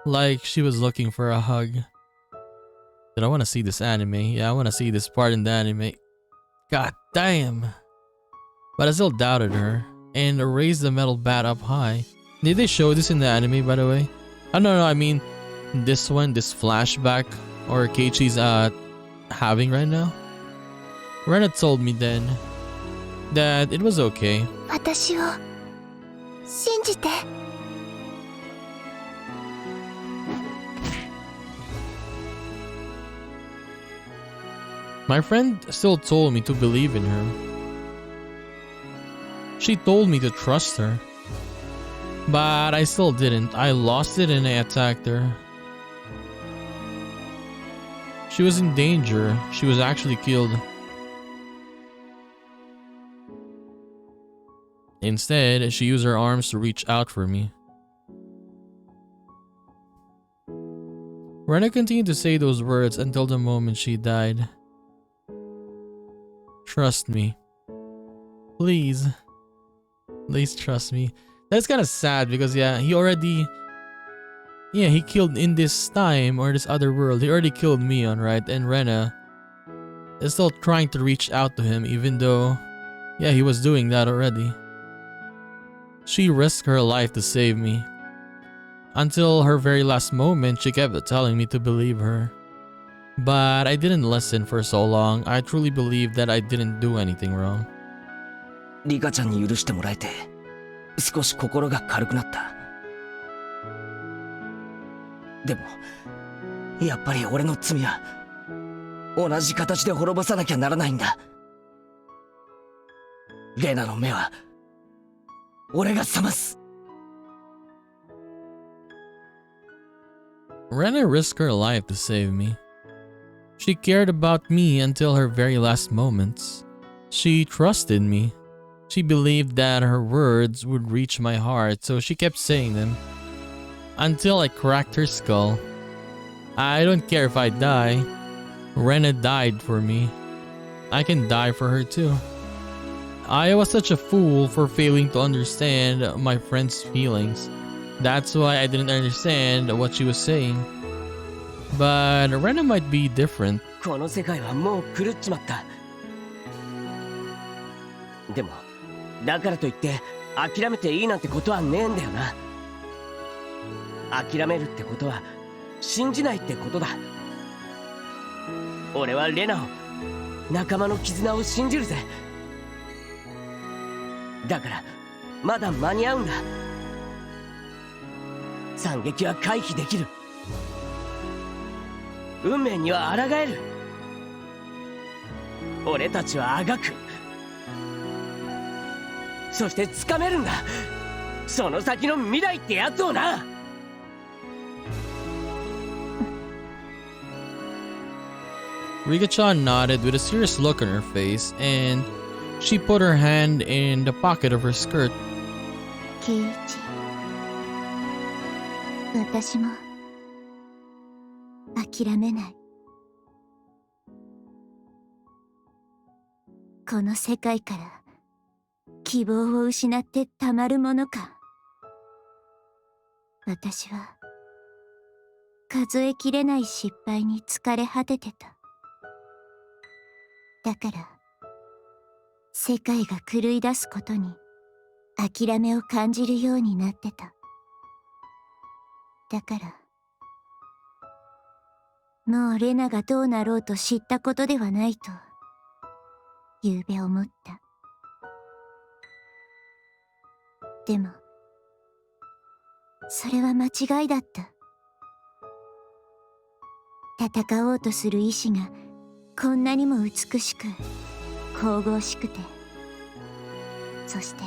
like she was looking for a hug. Did I want to see this anime? Yeah, I want to see this part in the anime. God damn. But I still doubted her and raised the metal bat up high. Did they show this in the anime, by the way? No, I mean this one, this flashback or Keiichi's having right now. Rena told me then that it was okay. 私を信じて。My friend still told me to believe in her. She told me to trust her. But I still didn't. I lost it and I attacked her. She was in danger. She was actually killed. Instead, she used her arms to reach out for me. Rena continued to say those words until the moment she died. Trust me. Please. Please trust me. That's kind of sad because he killed in this time or this other world. He already killed Mion, right? And Rena is still trying to reach out to him even though, he was doing that already. She risked her life to save me. Until her very last moment, she kept telling me to believe her. But I didn't listen for so long. I truly believed that I didn't do anything wrong. リカちゃんに許してもらえて少し心が軽くなった。でもやっぱり俺の罪は同じ形で滅ぼさなきゃならないんだ。レナの目は俺が覚ます。 Rena risked her life to save me. She cared about me until her very last moments. She trusted me. She believed that her words would reach my heart, so she kept saying them. Until I cracked her skull. I don't care if I die. Rena died for me. I can die for her too. I was such a fool for failing to understand my friend's feelings. That's why I didn't understand what she was saying. But Rena might be different. この世界はもう狂っちまった。でもだからといって諦めていいなんてことはねえんだよな。諦めるってことは信じないってことだ。俺はレナを、仲間の絆を信じるぜ。だからまだ間に合うんだ。惨劇は回避できる。運命には抗える。俺たちはあがく。そして掴めるんだ。その先の未来ってやつをな。Rika-chan nodded with a serious look on her face, and she put her hand in the pocket of her skirt. ケイイチ、私も諦めない。この世界から希望を失ってたまるものか。私は数えきれない失敗に疲れ果ててた。だから世界が狂い出すことに諦めを感じるようになってた。だからもうレナがどうなろうと知ったことではないと昨べ思った。でもそれは間違いだった。戦おうとする意志がこんなにも美しく神々しくて、そして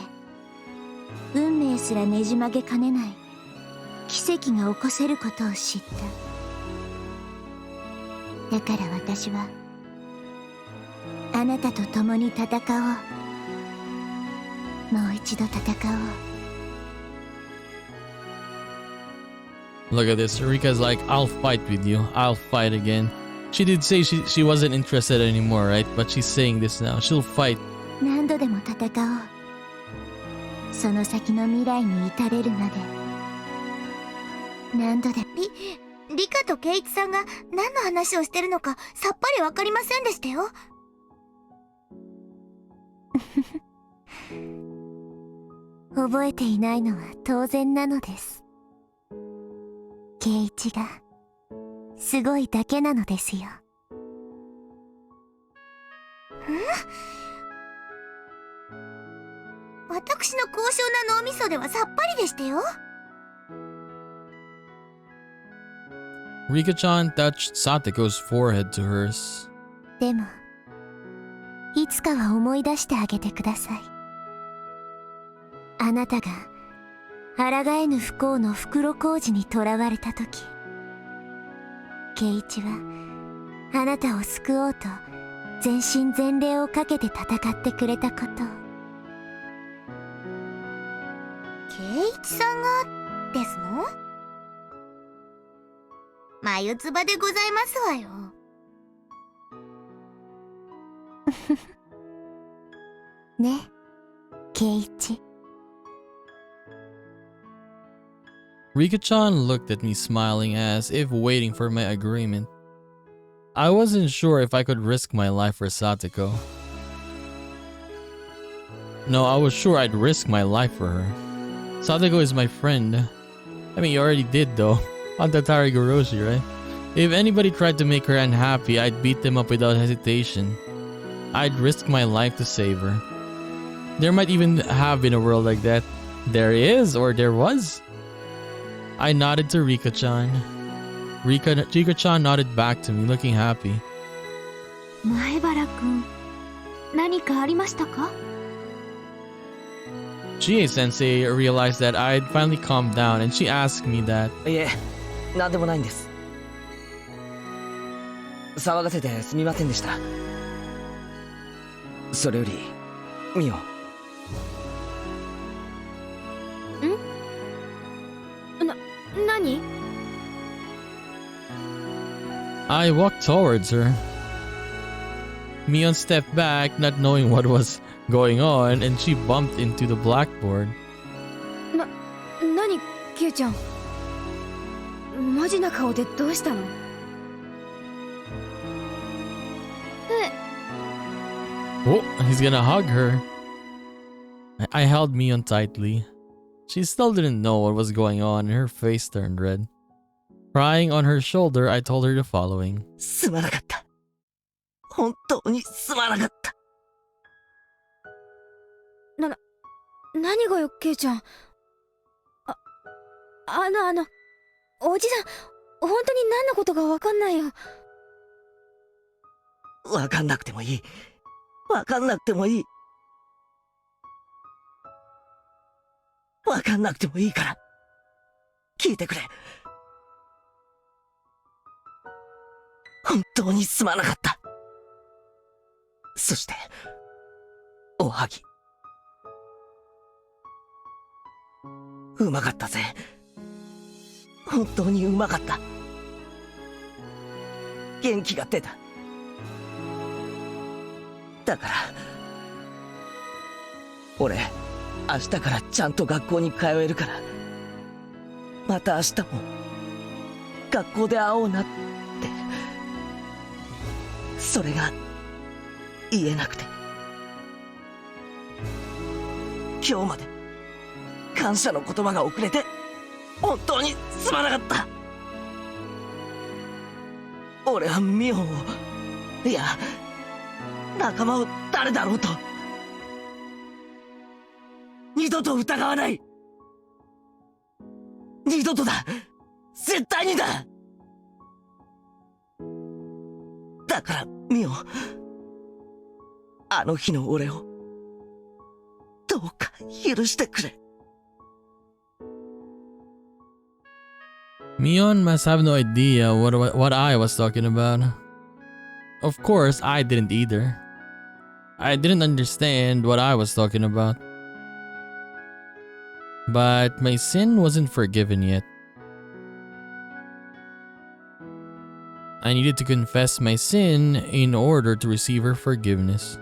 運命すらねじ曲げかねない奇跡が起こせることを知った。だから私はあなたと共に戦おう。もう一度戦おう。Look at this. Rika's like, I'll fight with you. I'll fight again. She did say she wasn't interested anymore, right? But she's saying this now. She'll fight. 何度でも戦おう。その先の未来に至れるまで。何度で。リカとケイイチさんが何の話をしてるのかさっぱりわかりませんでしたよ。覚えていないのは当然なのです。ケイイチがすごいだけなのですよ。私の高尚な脳みそではさっぱりでしたよ。Rika-chan touched Sateko's forehead to hers. でもつかは思い出してあげてください。あなたが抗えぬ不幸の袋小路にとらわれた時、圭一はあなたを救おうと全身全霊をかけて戦ってくれたことを。圭一さんがですの？眉唾でございますわよ。ね、圭一。Rika-chan looked at me smiling as if waiting for my agreement. I wasn't sure if I could risk my life for Satoko. No, I was sure I'd risk my life for her. Satoko is my friend. I mean, you already did though. On Tatari Goroshi, right? If anybody tried to make her unhappy, I'd beat them up without hesitation. I'd risk my life to save her. There might even have been a world like that. There is, or there was. I nodded to Rika-chan. Rika-chan nodded back to me, looking happy. 前原くん、何かありましたかChie-sensei realized that I'd finally calmed down and she asked me that. いえ、なんでもないんです。騒がせてすみませんでした。それより、ミオ。何？ I walked towards her. Mion stepped back, not knowing what was going on, and she bumped into the blackboard. 何、キューちゃん。マジな顔でどうしたの？Oh, he's gonna hug her. I held Mion tightly. She still didn't know what was going on and her face turned red. Crying on her shoulder, I told her the following. すまなかった。本当にすまなかった。何がよ、ケイちゃん。おじさん、本当に何のことかわかんないよ。わかんなくてもいい。わかんなくてもいい。わかんなくてもいいから。聞いてくれ。本当にすまなかった。そして、おはぎ。うまかったぜ。本当にうまかった。元気が出た。だから、俺、明日からちゃんと学校に通えるから、また明日も、学校で会おうなって、それが、言えなくて。今日まで、感謝の言葉が遅れて、本当にすまなかった。俺はミオンを、いや、仲間を誰だろうと、二度と疑わない。二度とだ。絶対にだ。だからミオ、あの日の俺をどうか許してくれ。Mion must have no idea what I was talking about. Of course, I didn't either. I didn't understand what I was talking about. But my sin wasn't forgiven yet. I needed to confess my sin in order to receive her forgiveness.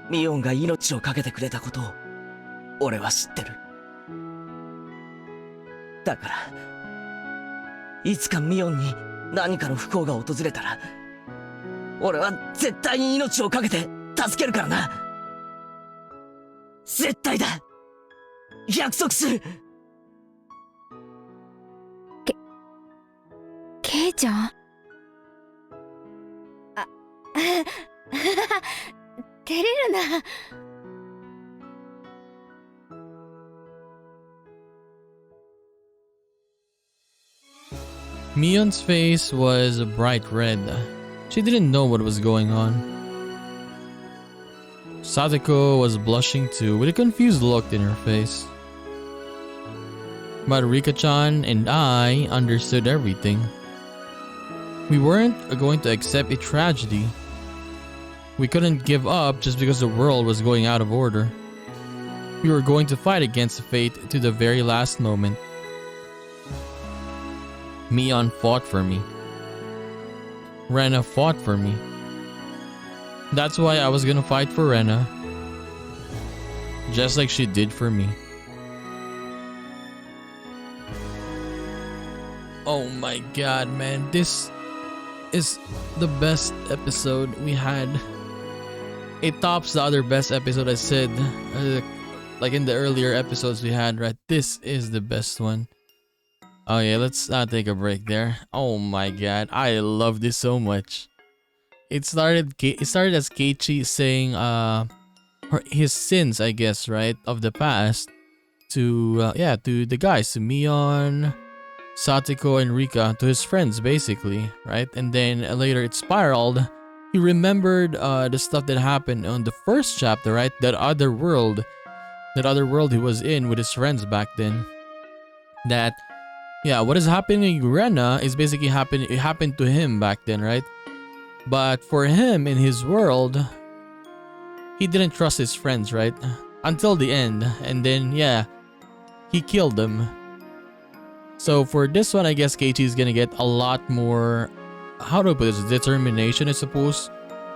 ミオンが命を懸けてくれたことを俺は知ってる。だからいつかミオンに何かの不幸が訪れたら、俺は絶対に命を懸けて助けるからな。絶対だ。約束する。ケイちゃん？照れるな。Mion's face was bright red. She didn't know what was going on. Satoko was blushing too, with a confused look in her face. But Rika-chan and I understood everything. We weren't going to accept a tragedy. We couldn't give up just because the world was going out of order. We were going to fight against fate to the very last moment. Mion fought for me. Rena fought for me. That's why I was gonna fight for Rena. Just like she did for me. Oh my god, man. This is the best episode we had. It tops the other best episode I said. Like in the earlier episodes we had, right? This is the best one. Oh yeah, let's take a break there. Oh my god, I love this so much. It started as Keiichi saying his sins, I guess, right, of the past to to the guys, to Mion, Satoko, and Rika, to his friends basically, right? And then later it spiraled. He remembered the stuff that happened on the first chapter, right? That other world he was in with his friends back then. That what is happening in Rena is basically it happened to him back then, right? But for him in his world, he didn't trust his friends, right? Until the end. And then he killed them. So for this one, I guess Keiichi is gonna get a lot more, how do I put this, determination, I suppose.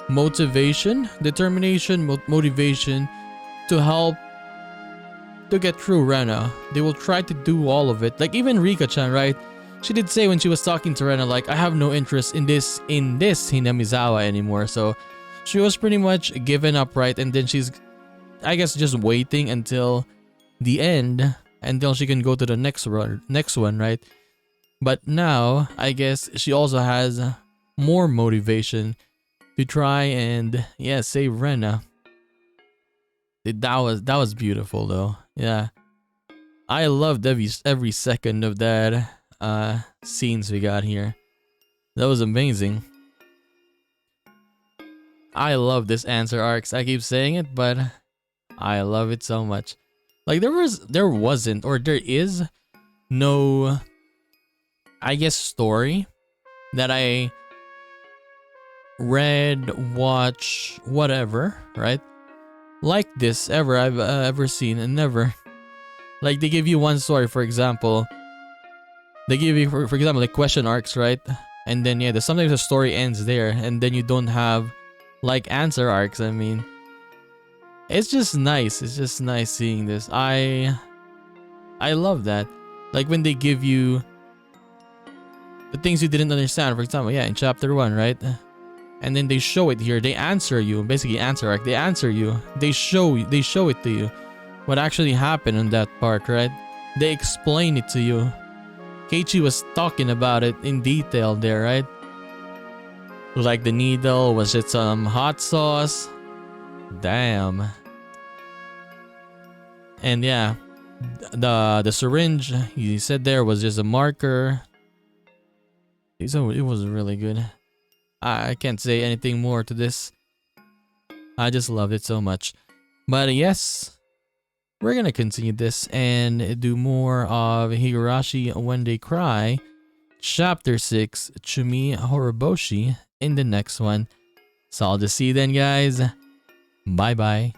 Motivation, determination, motivation to help to get through Rena. They will try to do all of it. Like even Rika-chan, right? She did say when she was talking to Rena, like, I have no interest in this Hinamizawa anymore. So she was pretty much given up, right? And then she's, I guess, just waiting until the end, until she can go to the next one, right? But now, I guess she also has more motivation to try and save Rena. That was beautiful though. Yeah, I loved every second of that scenes we got here. That was amazing. I love this answer arcs. I keep saying it, but I love it so much. Like there is no, I guess, story that I read, watch, whatever, right? Like this I've ever seen, and never. Like they give you one story, for example. They give you, for example, like question arcs, right? And then sometimes the story ends there, and then you don't have like answer arcs. I mean, it's just nice. It's just nice seeing this. I love that. Like when they give you the things you didn't understand, for example, in chapter 1, right? And then they show it here. They answer you, basically answer arc. They answer you. They show it to you. What actually happened in that part, right? They explain it to you. Keiichi was talking about it in detail there, right? Like the needle, was it some hot sauce? Damn. And the syringe he said there was just a marker. So it was really good. I can't say anything more to this. I just loved it so much. But yes, we're gonna continue this and do more of Higurashi When They Cry, Chapter 6, Tsumihoroboshi, in the next one. So I'll just see you then, guys. Bye bye.